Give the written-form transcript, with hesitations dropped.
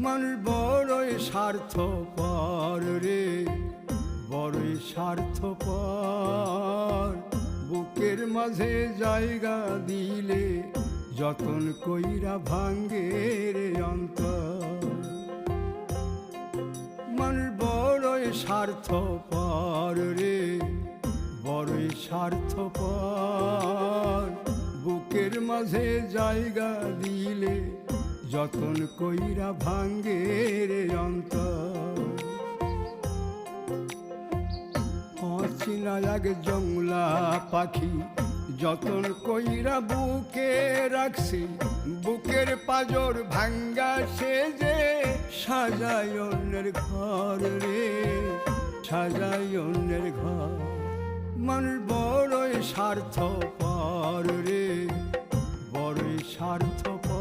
মানুষ বড়ই স্বার্থপর রে, বড়ই স্বার্থপর। বুকের মাঝে জায়গা দিলে যতন কইরা ভাঙ্গে রে অন্তর। মানুষ বড়ই স্বার্থপর রে, বড়ই স্বার্থপর। বুকের মাঝে জায়গা দিলে যতন কইরা ভাঙ্গে রে অন্তর। অচিনা এক জংলা পাখি যতন কইরা বুকে রাখছি, বুকের পাজর ভাঙ্গা সে যে সাজায় অন্যের ঘর রে, সাজায় অন্যের ঘর। মানুষ বড়ই স্বার্থপর রে, বড়ই স্বার্থপর।